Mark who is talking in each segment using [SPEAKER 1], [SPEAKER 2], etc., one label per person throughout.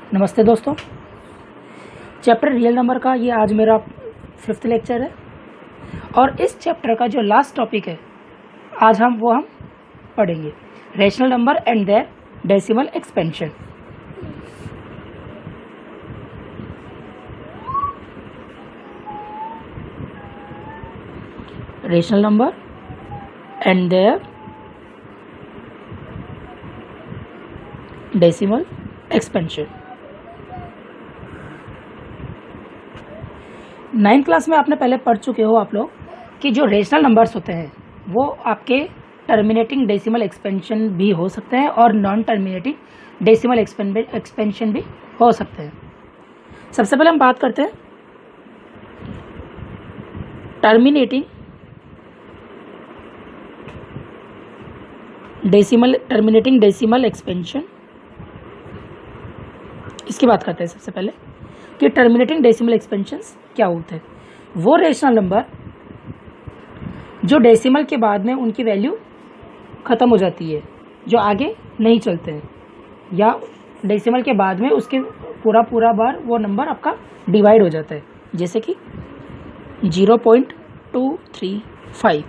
[SPEAKER 1] नमस्ते दोस्तों। Chapter real number का ये आज मेरा 5th लेक्चर है और इस चैप्टर का जो लास्ट टॉपिक है आज हम पढ़ेंगे rational number and their decimal expansion. Rational number and their decimal expansion. 9th class में आपने पहले पढ़ चुके हो आप लोग कि जो रेशनल नंबर्स होते हैं वो आपके टर्मिनेटिंग डेसिमल एक्सपेंशन भी हो सकते हैं और नॉन टर्मिनेटिंग डेसिमल एक्सपेंशन भी हो सकते हैं। सबसे पहले हम बात करते हैं टर्मिनेटिंग डेसिमल एक्सपेंशन। इसकी बात करते हैं सबसे पहले कि टर्मिनेटिंग डेसिमल एक्सपेंशंस क्या होते हैं। वो रेशनल नंबर जो डेसिमल के बाद में उनकी वैल्यू ख़त्म हो जाती है, जो आगे नहीं चलते हैं, या डेसिमल के बाद में उसके पूरा बार वो नंबर आपका डिवाइड हो जाता है, जैसे कि 0.235।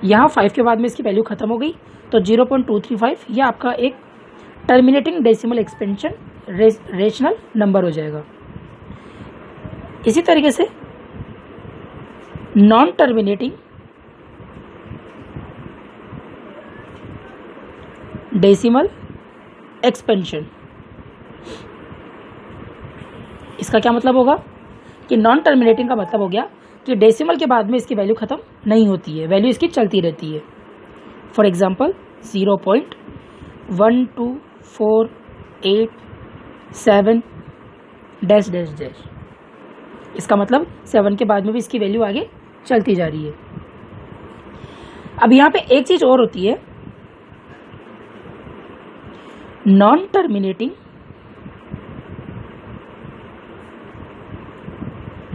[SPEAKER 1] यहाँ 5 के बाद में इसकी वैल्यू ख़त्म हो गई तो 0.235 यह आपका एक terminating decimal expansion rational number हो जाएगा। इसी तरीके से नॉन टर्मिनेटिंग डेसिमल एक्सपेंशन, इसका क्या मतलब होगा कि नॉन टर्मिनेटिंग का मतलब हो गया कि डेसिमल के बाद में इसकी वैल्यू ख़त्म नहीं होती है, वैल्यू इसकी चलती रहती है। For example 0.12487 dash dash dash, इसका मतलब 7 के बाद में भी इसकी वैल्यू आगे चलती जा रही है। अब यहाँ पे एक चीज और होती है, non terminating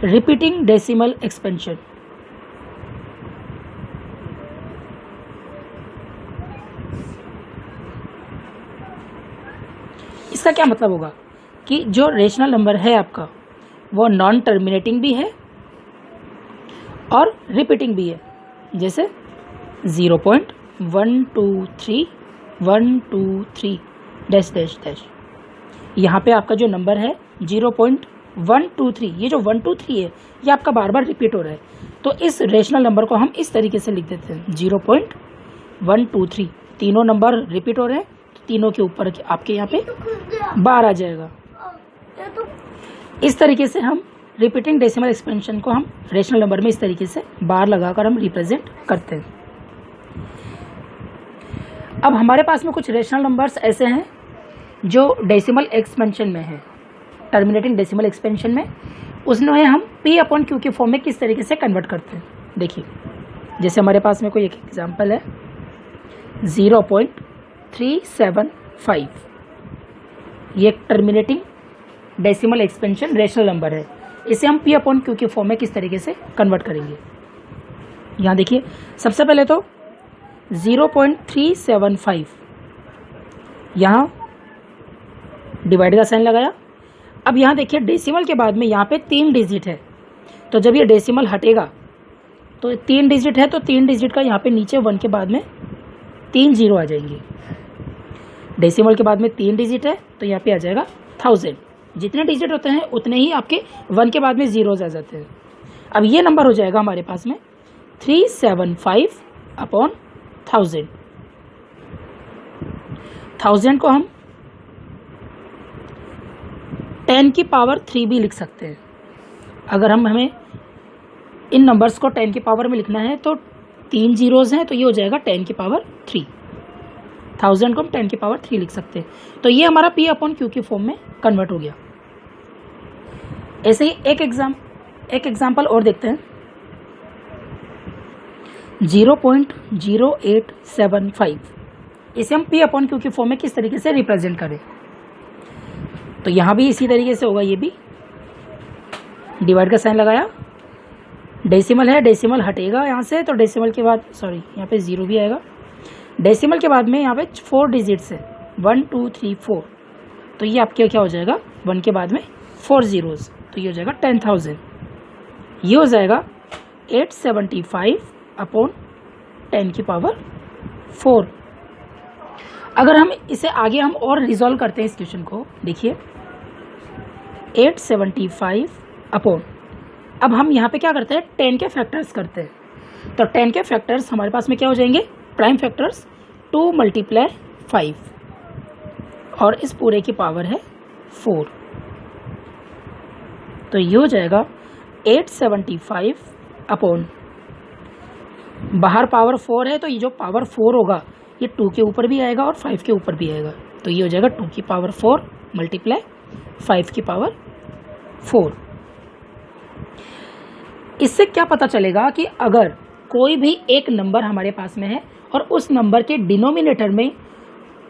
[SPEAKER 1] repeating decimal expansion. इसका क्या मतलब होगा कि जो रेशनल नंबर है आपका वो नॉन टर्मिनेटिंग भी है और रिपीटिंग भी है, जैसे 0.123 डैश डैश डैश। यहाँ पे आपका जो नंबर है 0.123, ये जो 123 है ये आपका बार बार रिपीट हो रहा है, तो इस रेशनल नंबर को हम इस तरीके से लिख देते हैं 0.123। तीनों नंबर रिपीट हो रहे हैं, तीनों के ऊपर आपके यहाँ पे बार आ जाएगा। इस तरीके से हम रिपीटिंग डेसिमल एक्सपेंशन को हम रेशनल नंबर में इस तरीके से बार लगाकर हम रिप्रेजेंट करते हैं। अब हमारे पास में कुछ रेशनल नंबर्स ऐसे हैं जो डेसिमल एक्सपेंशन में है, टर्मिनेटिंग डेसिमल एक्सपेंशन में, उसमें हम P/Q के फॉर्म में किस तरीके से कन्वर्ट करते हैं। देखिए, जैसे हमारे पास में कोई एक एग्जांपल है 0.375, ये एक terminating decimal expansion rational number है। इसे हम P/Q के फॉर्म में किस तरीके से कन्वर्ट करेंगे। यहाँ देखिए, सबसे पहले तो 0.375, यहाँ डिवाइड का साइन लगाया। अब यहाँ देखिए डेसिमल के बाद में यहाँ पे 3 डिजिट है, तो जब ये डेसिमल हटेगा तो 3 डिजिट है, तो 3 डिजिट का यहाँ पे नीचे 1 के बाद में 3 जीरो आ जाएंगे। डेसिमल के बाद में 3 डिजिट है तो यहाँ पे आ जाएगा 1000। जितने डिजिट होते हैं उतने ही आपके 1 के बाद में जीरोज आ जाते हैं। अब ये नंबर हो जाएगा हमारे पास में 375/1000। 1000 को हम 10 की पावर 3 भी लिख सकते हैं। अगर हमें इन नंबर्स को 10 की पावर में लिखना है तो 3 जीरोज हैं, तो ये हो जाएगा 10 की पावर 3। 1000 को हम 10 की पावर 3 लिख सकते हैं। तो ये हमारा P/Q के फॉर्म में कन्वर्ट हो गया। ऐसे ही एक एग्जाम्पल और देखते हैं 0.0875। इसे हम P/Q के फॉर्म में किस तरीके से रिप्रेजेंट करें। तो यहाँ भी इसी तरीके से होगा, ये भी डिवाइड का साइन लगाया, डेसिमल है, डेसिमल हटेगा यहाँ से, तो डेसिमल के बाद यहाँ पे 0 भी आएगा। डेसिमल के बाद में यहाँ पे 4 डिजिट्स है, 1 2 3 4, तो ये आपके क्या हो जाएगा, 1 के बाद में 4 zeros, तो ये हो जाएगा 10,000। ये हो जाएगा 875 अपॉन 10 की पावर 4। अगर हम इसे आगे हम और रिजॉल्व करते हैं इस क्वेश्चन को, देखिए 875 अपॉन, अब हम यहाँ पे क्या करते हैं, 10 के फैक्टर्स करते हैं। तो 10 के फैक्टर्स हमारे पास में क्या हो जाएंगे, प्राइम फैक्टर्स 2 × 5 और इस पूरे की पावर है 4। तो ये हो जाएगा 875 अपॉन, बाहर पावर 4 है तो ये जो पावर 4 होगा ये 2 के ऊपर भी आएगा और 5 के ऊपर भी आएगा, तो ये हो जाएगा 2 की पावर 4 × 5 की पावर 4। इससे क्या पता चलेगा कि अगर कोई भी एक नंबर हमारे पास में है और उस नंबर के डिनोमिनेटर में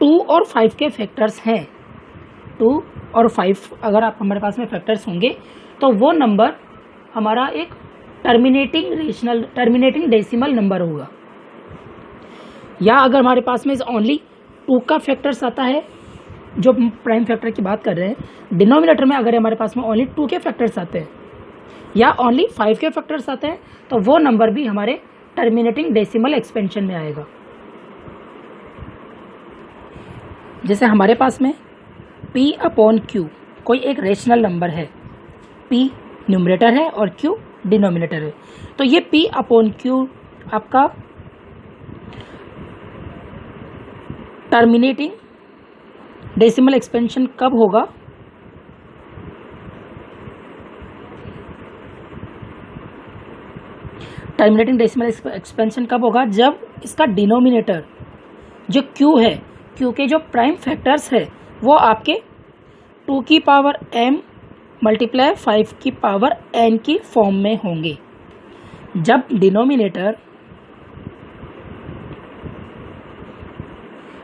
[SPEAKER 1] 2 और 5 के फैक्टर्स हैं, 2 और 5 अगर आप हमारे पास में फैक्टर्स होंगे तो वो नंबर हमारा एक टर्मिनेटिंग डेसिमल नंबर होगा। या अगर हमारे पास में ओनली 2 का फैक्टर्स आता है, जो प्राइम फैक्टर की बात कर रहे हैं, डिनोमिनेटर में अगर हमारे पास में ओनली 2 के फैक्टर्स आते हैं या ओनली 5 के फैक्टर्स आते हैं, तो वो नंबर भी हमारे टर्मिनेटिंग डेसिमल एक्सपेंशन में आएगा। जैसे हमारे पास में P अपॉन Q कोई एक रेशनल नंबर है, P न्यूमरेटर है और Q डिनोमिनेटर है, तो ये P अपॉन Q आपका टर्मिनेटिंग डेसिमल एक्सपेंशन कब होगा, टर्मिनेटिंग डेसिमल एक्सपेंशन कब होगा, जब इसका डिनोमिनेटर जो Q है, Q के जो प्राइम फैक्टर्स है वो आपके 2 की पावर m × 5 की पावर n की फॉर्म में होंगे। जब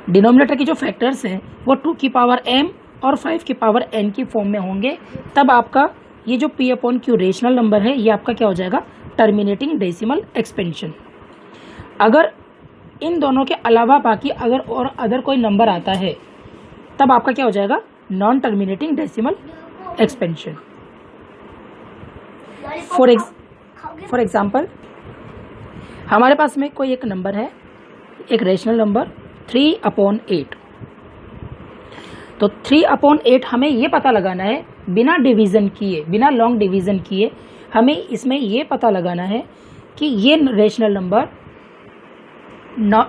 [SPEAKER 1] डिनोमिनेटर की जो फैक्टर्स हैं वो 2 की पावर m और 5 की पावर n की फॉर्म में होंगे, तब आपका ये जो P upon Q rational number है ये आपका क्या हो जाएगा, टर्मिनेटिंग डेसिमल एक्सपेंशन। अगर इन दोनों के अलावा बाकी अगर कोई नंबर आता है तब आपका क्या हो जाएगा, non terminating decimal expansion. For example हमारे पास में कोई एक नंबर है, एक रेशनल नंबर 3/8। तो 3/8 हमें ये पता लगाना है, बिना डिवीज़न किए, बिना लॉन्ग डिवीज़न किए हमें इसमें ये पता लगाना है कि ये रेशनल नंबर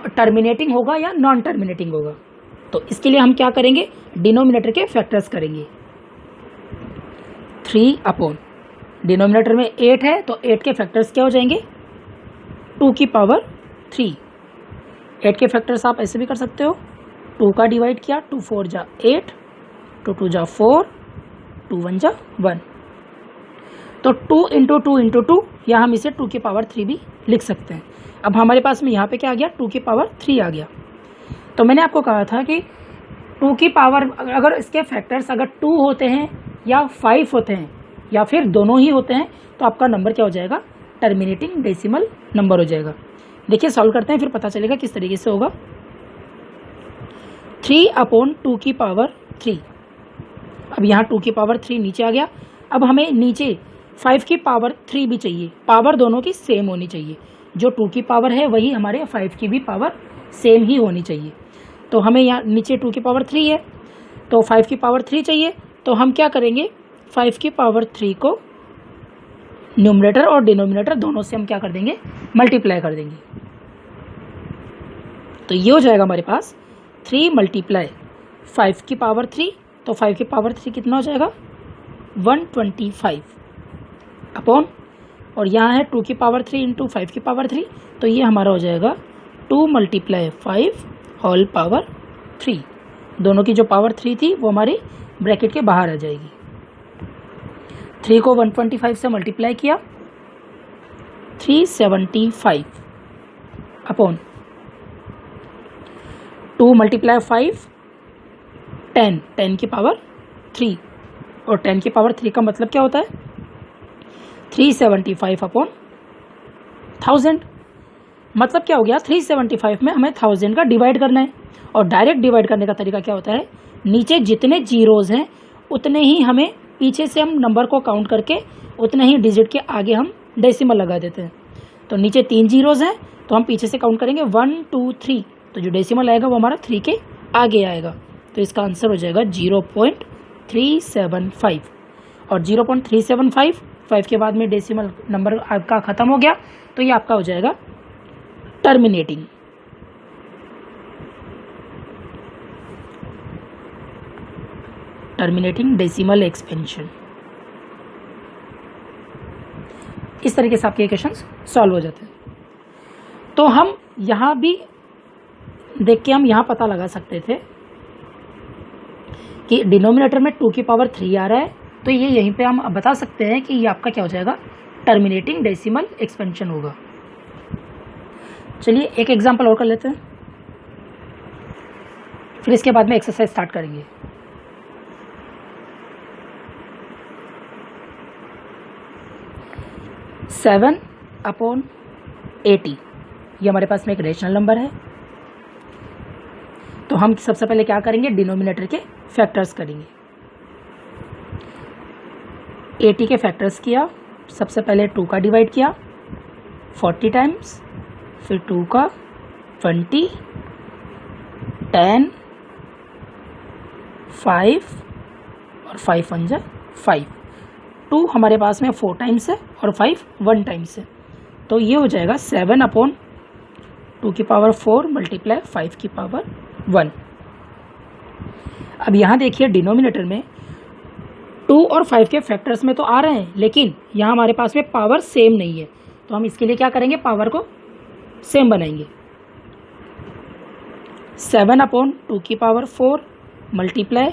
[SPEAKER 1] टर्मिनेटिंग होगा या नॉन टर्मिनेटिंग होगा। तो इसके लिए हम क्या करेंगे, डिनोमिनेटर के फैक्टर्स करेंगे। 3 अपॉन, डिनोमिनेटर में 8 है तो 8 के फैक्टर्स क्या हो जाएंगे, 2 की पावर 3। 8 के फैक्टर्स आप ऐसे भी कर सकते हो, 2 का डिवाइड किया, 2 4 जा 8, 2 2 जा 4, 2 1 जा 1। तो 2 × 2 × 2 या हम इसे 2 की पावर 3 भी लिख सकते हैं। अब हमारे पास में यहाँ पे क्या आ गया, 2 की पावर 3 आ गया। तो मैंने आपको कहा था कि 2 की पावर अगर इसके फैक्टर्स अगर 2 होते हैं या 5 होते हैं या फिर दोनों ही होते हैं तो आपका नंबर क्या हो जाएगा, टर्मिनेटिंग डेसिमल नंबर हो जाएगा। देखिए सॉल्व करते हैं फिर पता चलेगा किस तरीके से होगा। 3 अपॉन 2 की पावर 3, अब यहाँ 2 की पावर 3 नीचे आ गया। अब हमें नीचे 5 की पावर 3 भी चाहिए, पावर दोनों की सेम होनी चाहिए, जो 2 की पावर है वही हमारे 5 की भी पावर सेम ही होनी चाहिए। तो हमें यहाँ नीचे 2 की पावर 3 है तो 5 की पावर 3 चाहिए, तो हम क्या करेंगे, 5 की पावर 3 को न्यूमरेटर और डिनोमिनेटर दोनों से हम क्या कर देंगे, मल्टीप्लाई कर देंगे। तो ये हो जाएगा हमारे पास 3 × 5 की पावर 3, तो 5 की पावर 3 कितना हो जाएगा, 125 अपॉन, और यहाँ है 2 की पावर 3 × 5 की पावर 3, तो ये हमारा हो जाएगा 2 × 5 होल पावर 3। दोनों की जो पावर 3 थी वो हमारी ब्रैकेट के बाहर आ जाएगी। 3 को 125 से मल्टीप्लाई किया, 375 अपॉन 2 × 5 10, 10 की पावर 3, और 10 की पावर 3 का मतलब क्या होता है, 375 अपॉन 1000। मतलब क्या हो गया, 375 में हमें 1000 का डिवाइड करना है, और डायरेक्ट डिवाइड करने का तरीका क्या होता है, नीचे जितने जीरोज हैं उतने ही हमें पीछे से हम नंबर को काउंट करके उतने ही डिजिट के आगे हम डेसिमल लगा देते हैं। तो नीचे 3 जीरोज हैं तो हम पीछे से काउंट करेंगे 1 2 3, तो जो डेसिमल आएगा वो हमारा 3 के आगे आएगा। तो इसका आंसर हो जाएगा 0.375। और 0.375 5 के बाद में डेसिमल नंबर आपका ख़त्म हो गया, तो ये आपका हो जाएगा टर्मिनेटिंग डेसिमल एक्सपेंशन। इस तरीके से आपके क्वेश्चंस सॉल्व हो जाते हैं। तो हम यहाँ भी देख के हम यहाँ पता लगा सकते थे कि डिनोमिनेटर में 2 की पावर 3 आ रहा है, तो ये यहीं पे हम बता सकते हैं कि ये आपका क्या हो जाएगा, टर्मिनेटिंग डेसिमल एक्सपेंशन होगा। चलिए एक एग्जांपल और कर लेते हैं, फिर इसके बाद में एक्सरसाइज स्टार्ट करेंगे। सेवन अपॉन 80 ये हमारे पास में एक रेशनल नंबर है। तो हम सबसे पहले क्या करेंगे, डिनोमिनेटर के फैक्टर्स करेंगे। 80 के फैक्टर्स किया, सबसे पहले 2 का डिवाइड किया 40 टाइम्स, फिर 2 का 20, 10, 5 और 5 1 जा 5। 2 हमारे पास में 4 टाइम्स है और 5 1 टाइम्स है, तो ये हो जाएगा 7 अपॉन 2 की पावर 4 मल्टीप्लाई 5 की पावर 1। अब यहाँ देखिए डिनोमिनेटर में 2 और 5 के फैक्टर्स में तो आ रहे हैं, लेकिन यहाँ हमारे पास में पावर सेम नहीं है, तो हम इसके लिए क्या करेंगे, पावर को सेम बनाएंगे। 7 अपॉन 2 की पावर 4 मल्टीप्लाई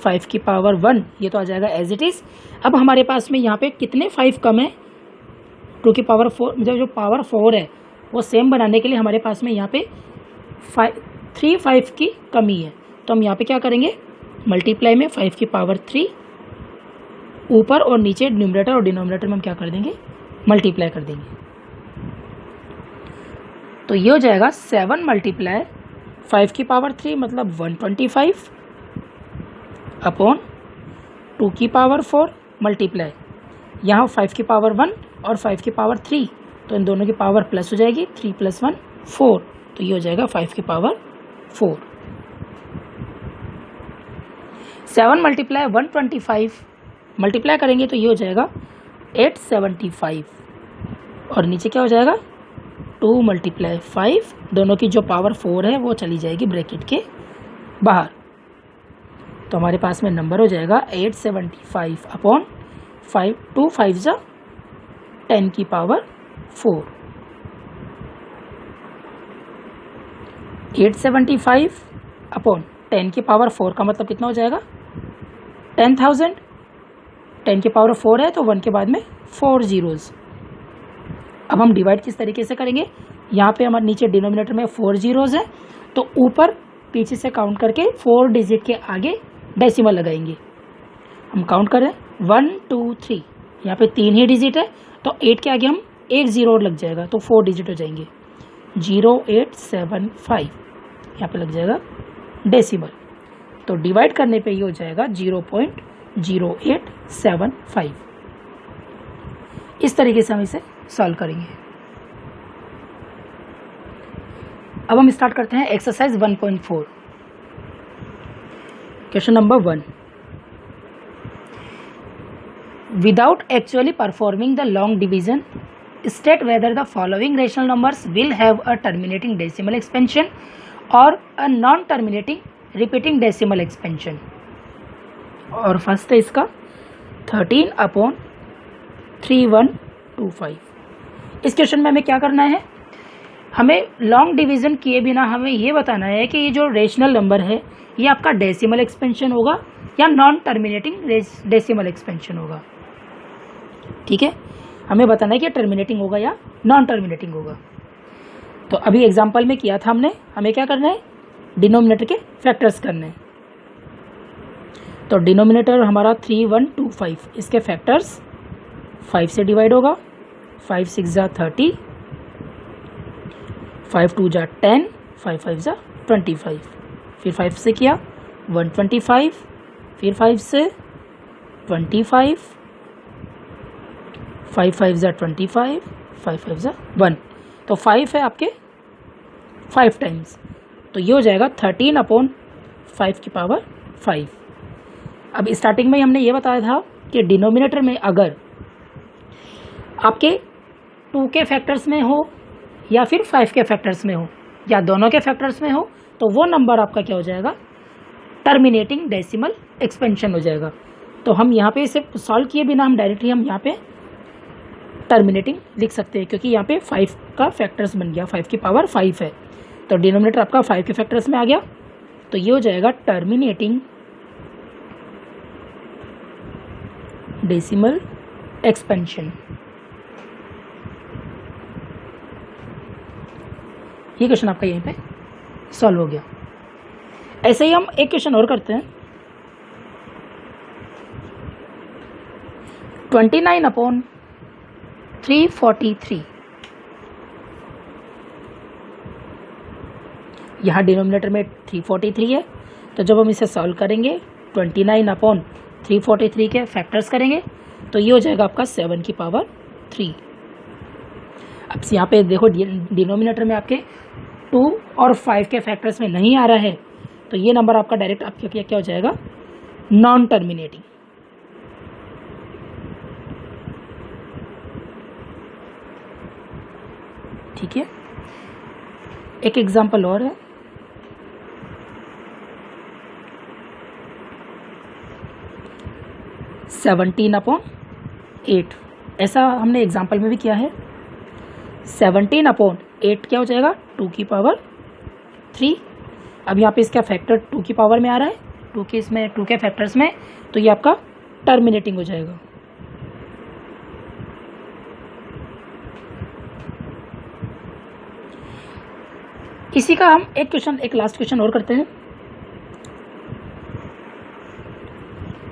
[SPEAKER 1] 5 की पावर 1, ये तो आ जाएगा एज इट इज़। अब हमारे पास में यहाँ पे कितने 5 कम है, 2 की पावर 4, मतलब जो पावर 4 है वो सेम बनाने के लिए हमारे पास में यहाँ पे 3 5 की कमी है, तो हम यहाँ पे क्या करेंगे, मल्टीप्लाई में 5 की पावर 3 ऊपर और नीचे न्यूमरेटर और डिनोमिनेटर में हम क्या कर देंगे, मल्टीप्लाई कर देंगे। तो ये हो जाएगा 7 मल्टीप्लाई 5 की पावर 3 मतलब 125 अपॉन 2 की पावर 4 मल्टीप्लाई यहाँ 5 की पावर 1 और 5 की पावर 3, तो इन दोनों की पावर प्लस हो जाएगी, 3 + 1 4, तो ये हो जाएगा 5 की पावर 4। 7 मल्टीप्लाई 125 मल्टीप्लाई करेंगे तो ये हो जाएगा 875, और नीचे क्या हो जाएगा 2 मल्टीप्लाई 5, दोनों की जो पावर 4 है वो चली जाएगी ब्रैकेट के बाहर, तो हमारे पास में नंबर हो जाएगा 875 अपॉन 5, 2 5 जा 10 की पावर 4। 875 अपॉन 10 की पावर 4 का मतलब कितना हो जाएगा 10,000। 10 की पावर 4 है तो 1 के बाद में 4 जीरोज। अब हम डिवाइड किस तरीके से करेंगे, यहाँ पे हमारे नीचे डिनोमिनेटर में 4 जीरोज है, तो ऊपर पीछे से काउंट करके 4 डिजिट के आगे डेसिमल लगाएंगे। हम काउंट करें 1 2 3, यहाँ पे 3 ही डिजिट है, तो 8 के आगे हम 1 जीरो और लग जाएगा, तो 4 डिजिट हो जाएंगे। 0875 यहाँ पे लग जाएगा डेसिमल, तो डिवाइड करने पे ये हो जाएगा 0.0875। इस तरीके से हम इसे सॉल्व करेंगे। अब हम स्टार्ट करते हैं exercise 1.4। Question number 1, without actually performing the long division state whether the following rational numbers will have a terminating decimal expansion or a non-terminating repeating decimal expansion। और फर्स्ट है इसका 13/3125। इस क्वेश्चन में हमें क्या करना है, हमें लॉन्ग डिवीजन किए बिना हमें ये बताना है कि ये जो रेशनल नंबर है ये आपका डेसिमल एक्सपेंशन होगा या नॉन टर्मिनेटिंग डेसिमल एक्सपेंशन होगा। ठीक है, हमें बताना है कि टर्मिनेटिंग होगा या नॉन टर्मिनेटिंग होगा। तो अभी एग्जांपल में किया था हमने, हमें क्या करना है, डिनोमिनेटर के फैक्टर्स करने हैं। तो डिनोमिनेटर हमारा 3125, इसके फैक्टर्स 5 से डिवाइड होगा, 5 6 जा 30, 5 2 जा 10, 5 5 जा 25, फिर 5 से किया 125, फिर 5 से 25, 5 5 ज़ा 25, 5 5 ज़ा 1, तो 5 है आपके 5 टाइम्स, तो ये हो जाएगा 13/5 की पावर 5। अब स्टार्टिंग में हमने ये बताया था कि डिनोमिनेटर में अगर आपके 2 के फैक्टर्स में हो या फिर 5 के फैक्टर्स में हो या दोनों के फैक्टर्स में हो, तो वो नंबर आपका क्या हो जाएगा, टर्मिनेटिंग डेसिमल एक्सपेंशन हो जाएगा। तो हम यहाँ पे इसे सॉल्व किए बिना हम डायरेक्टली हम यहाँ पे टर्मिनेटिंग लिख सकते हैं, क्योंकि यहाँ पे 5 का फैक्टर्स बन गया, 5 की पावर 5 है, तो डिनोमिनेटर आपका 5 के फैक्टर्स में आ गया, तो ये हो जाएगा टर्मिनेटिंग डेसिमल एक्सपेंशन। ये क्वेश्चन आपका यहीं पे सॉल्व हो गया। ऐसे ही हम एक क्वेश्चन और करते हैं। 29/343, यहाँ डिनोमिनेटर में 343 है, तो जब हम इसे सॉल्व करेंगे 29/343 के फैक्टर्स करेंगे तो ये हो जाएगा आपका 7 की पावर 3। अब यहाँ पे देखो डिनोमिनेटर में आपके 2 और 5 के फैक्टर्स में नहीं आ रहा है, तो ये नंबर आपका डायरेक्ट आपके क्या हो जाएगा, नॉन टर्मिनेटिंग। ठीक है, एक एग्जांपल और है। (17/8), ऐसा हमने एग्जांपल में भी किया है। 17/8 क्या हो जाएगा, 2 की पावर 3। अब यहाँ पे इसका फैक्टर 2 की पावर में आ रहा है, 2 के फैक्टर्स में, तो ये आपका टर्मिनेटिंग हो जाएगा। इसी का हम एक लास्ट क्वेश्चन और करते हैं।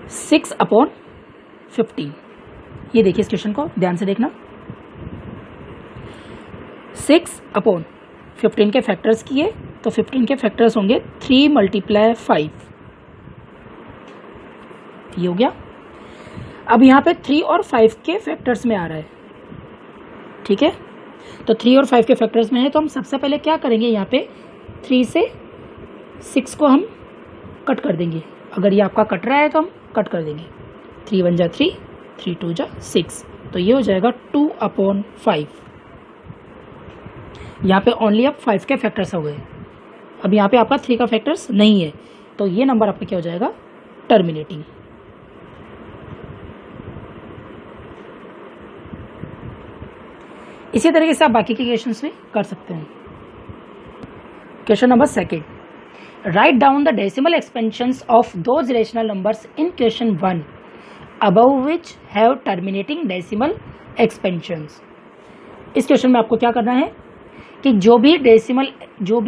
[SPEAKER 1] 6/15, ये देखिए इस क्वेश्चन को ध्यान से देखना। 6/15 के फैक्टर्स किए तो 15 के फैक्टर्स होंगे 3 × 5, ये हो गया। अब यहाँ पे 3 और 5 के फैक्टर्स में आ रहा है, ठीक है, तो 3 और 5 के फैक्टर्स में है, तो हम सबसे पहले क्या करेंगे, यहाँ पे 3 से 6 को हम कट कर देंगे। अगर ये आपका कट रहा है तो हम कट कर देंगे, 3 1 × 3, 3 2 × 6, तो ये हो जाएगा 2/5। यहाँ पे ओनली अब 5 के फैक्टर्स हो गए, अब यहाँ पे आपका 3 का फैक्टर्स नहीं है, तो ये नंबर आपका क्या हो जाएगा, टर्मिनेटिंग। इसी तरीके से आप बाकी के क्वेश्चंस भी कर सकते हैं। Question number 2, write down the decimal expansions of those rational numbers in question 1 above which have terminating decimal expansions. इस क्वेश्चन में आपको क्या करना है कि जो भी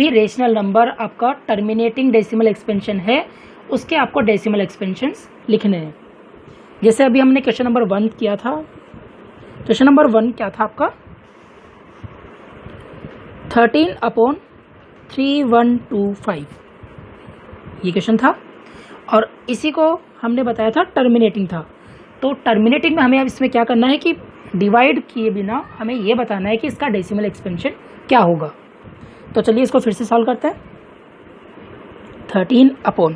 [SPEAKER 1] रेशनल नंबर आपका टर्मिनेटिंग डेसिमल एक्सपेंशन है, उसके आपको डेसिमल एक्सपेंशंस लिखने हैं। जैसे अभी हमने क्वेश्चन नंबर 1 किया था, क्वेश्चन नंबर 1 क्या था आपका, 13/3125, ये क्वेश्चन था, और इसी को हमने बताया था टर्मिनेटिंग था। तो टर्मिनेटिंग में हमें अब इसमें क्या करना है कि डिवाइड किए बिना हमें ये बताना है कि इसका डेसिमल एक्सपेंशन क्या होगा। तो चलिए इसको फिर से सॉल्व करते हैं। 13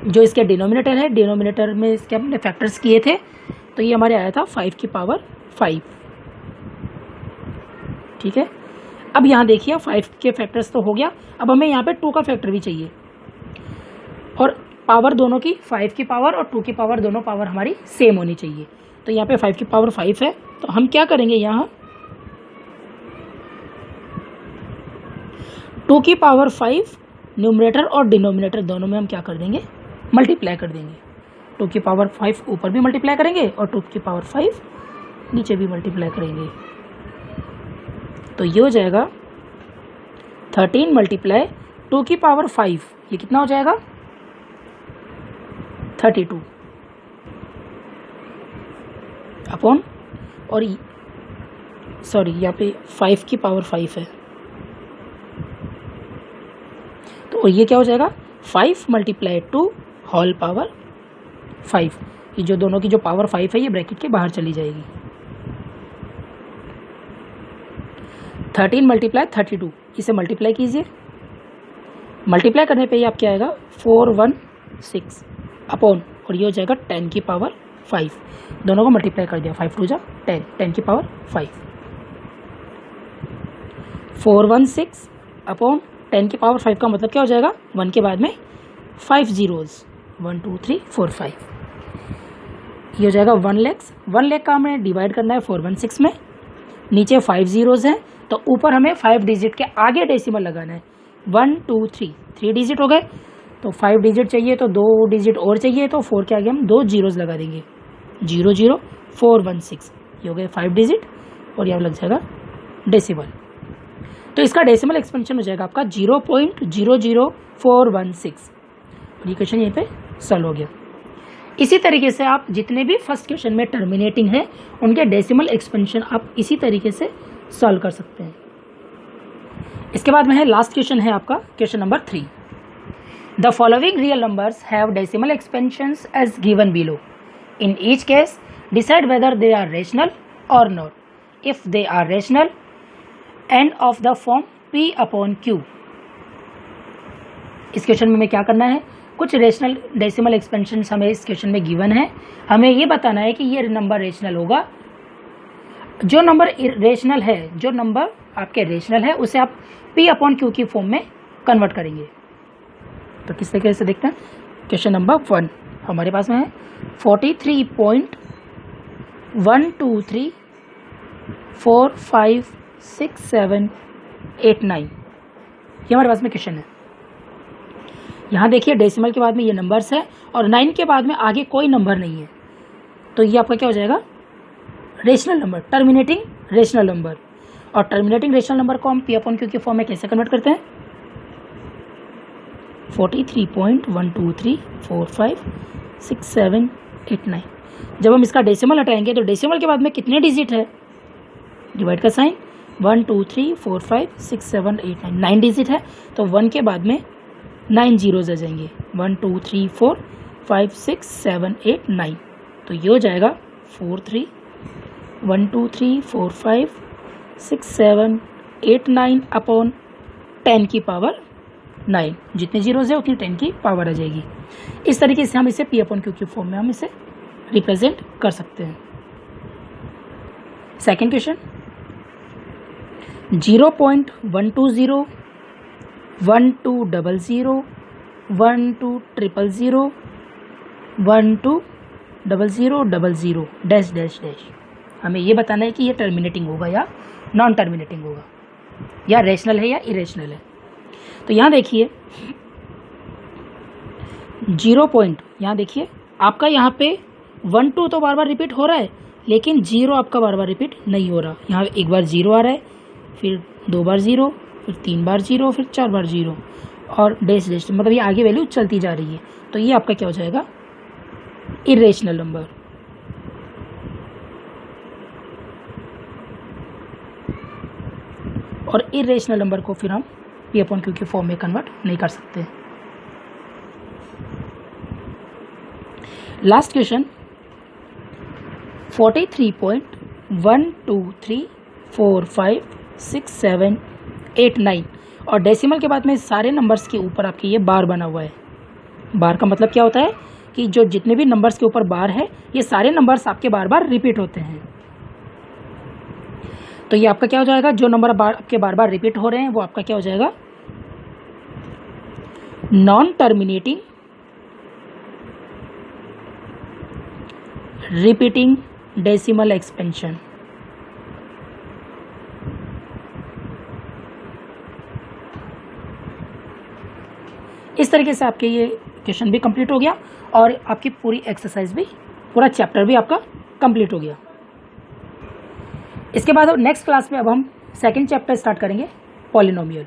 [SPEAKER 1] जो इसके डिनोमिनेटर है, डिनोमिनेटर में इसके हमने फैक्टर्स किए थे, तो ये हमारे आया था 5 की पावर 5, ठीक है। अब यहाँ देखिए 5 के फैक्टर्स तो हो गया, अब हमें यहाँ पे 2 का फैक्टर भी चाहिए, और पावर दोनों की 5 की पावर और 2 की पावर दोनों पावर हमारी सेम होनी चाहिए। तो यहाँ पे 5 की पावर 5 है, तो हम क्या करेंगे, यहाँ 2 की पावर 5 न्यूमरेटर और डिनोमिनेटर दोनों में हम क्या कर देंगे, मल्टीप्लाई कर देंगे। 2 की पावर 5 ऊपर भी मल्टीप्लाई करेंगे और 2 की पावर 5 नीचे भी मल्टीप्लाई करेंगे, तो ये हो जाएगा 13 × 2 की पावर 5, ये कितना हो जाएगा, 32 अपॉन, और सॉरी यहाँ पे 5 की पावर 5 है, तो ये क्या हो जाएगा 5 मल्टीप्लाई 2 होल पावर 5। ये जो दोनों की जो पावर 5 है ये ब्रैकेट के बाहर चली जाएगी। 13 मल्टीप्लाई 32, इसे मल्टीप्लाई कीजिए। मल्टीप्लाई करने पे ये आपके आएगा 416 अपॉन, और ये हो जाएगा 10 की पावर 5। दोनों को मल्टीप्लाई कर दिया, 5 2 जा 10, 10 की पावर 5। 416 अपॉन 10 की पावर 5 का मतलब क्या हो जाएगा, 1 के बाद में 5 zeros, 1 2 3 4 5। ये हो जाएगा 1 लाख का हमें डिवाइड करना है 416 में। नीचे 5 zeros हैं तो ऊपर हमें 5 डिजिट के आगे डेसिमल लगाना है। 1 2 3 डिजिट हो गए, तो 5 डिजिट चाहिए तो 2 डिजिट और चाहिए, तो 4 के आगे हम 2 zeros लगा देंगे। 0 0 416, ये हो गए 5 डिजिट, और यहाँ लग जाएगा डेसिमल। तो इसका डेसिमल एक्सपेंशन हो जाएगा आपका 0.00416। और ये क्वेश्चन यहीं पे सॉल्व हो गया। इसी तरीके से आप जितने भी फर्स्ट क्वेश्चन में टर्मिनेटिंग है उनके डेसिमल एक्सपेंशन आप इसी तरीके से सॉल्व कर सकते हैं। इसके बाद में है लास्ट क्वेश्चन, है आपका question number 3। The following real numbers have decimal expansions as given below. In each case decide whether they are rational और not. If they are rational, and of the form P upon Q। इस question में हमें क्या करना है, कुछ rational decimal expansion हमें इस क्वेश्चन में गिवन है। हमें ये बताना है कि ये नंबर रेशनल होगा। जो नंबर रेशनल है, जो नंबर आपके रेशनल है, उसे आप P अपॉन Q की फॉर्म में कन्वर्ट करेंगे। तो किस तरीके से देखते हैं, क्वेश्चन नंबर 1 हमारे पास में है 43.123456789, ये हमारे पास में क्वेश्चन है। यहाँ देखिए डेसिमल के बाद में ये नंबर्स है और 9 के बाद में आगे कोई नंबर नहीं है, तो ये आपका क्या हो जाएगा, rational number, terminating rational number. और टर्मिनेटिंग रेशनल नंबर को हम P अपॉन Q की फॉर्म में कैसे कन्वर्ट करते हैं, 43.123456789। जब हम इसका डेसिमल हटाएंगे तो डेसिमल के बाद में कितने डिजिट है, डिवाइड का साइन, 1 2 3 4 5 6 7 8 9, 9 डिजिट है, तो 1 के बाद में 9 zeros आ जाएंगे, 1 2 3 4 5 6 7 8 9। तो ये हो जाएगा 4 3 1 2 3 4 5 6 7 8 9 अपॉन 10 की पावर 9। जितने जीरोज है उतनी 10 की पावर आ जाएगी। इस तरीके से हम इसे P अपॉन Q की फॉर्म में हम इसे रिप्रेजेंट कर सकते हैं। Second question, 0.120 1200 1200 120000 dash dash dash. हमें ये बताना है कि ये टर्मिनेटिंग होगा या नॉन टर्मिनेटिंग होगा, या रेशनल है या इरेशनल है। तो यहाँ देखिए 0 पॉइंट, यहाँ देखिए आपका यहाँ पे 1 2 तो बार बार रिपीट हो रहा है, लेकिन 0 आपका बार बार रिपीट नहीं हो रहा। यहाँ एक बार 0 आ रहा है, फिर 2 बार 0, फिर 3 बार 0, फिर 4 बार 0, और डैश डैश, मतलब ये आगे वैल्यू चलती जा रही है। तो ये आपका क्या हो जाएगा, इरेशनल नंबर। और इरेशनल नंबर को फिर हम P अपॉन Q की फॉर्म में कन्वर्ट नहीं कर सकते। लास्ट क्वेश्चन, 43.123456789, और डेसिमल के बाद में सारे नंबर्स के ऊपर आपके ये बार बना हुआ है। बार का मतलब क्या होता है कि जो जितने भी नंबर्स के ऊपर बार है, ये सारे नंबर्स आपके बार बार रिपीट होते हैं। तो ये आपका क्या हो जाएगा, जो नंबर आपके बार बार रिपीट हो रहे हैं वो आपका क्या हो जाएगा, non terminating repeating decimal expansion. इस तरीके से आपके ये क्वेश्चन भी कंप्लीट हो गया और आपकी पूरी एक्सरसाइज भी, पूरा चैप्टर भी आपका कंप्लीट हो गया। इसके बाद नेक्स्ट क्लास में अब हम सेकंड चैप्टर स्टार्ट करेंगे, पॉलिनोमियल।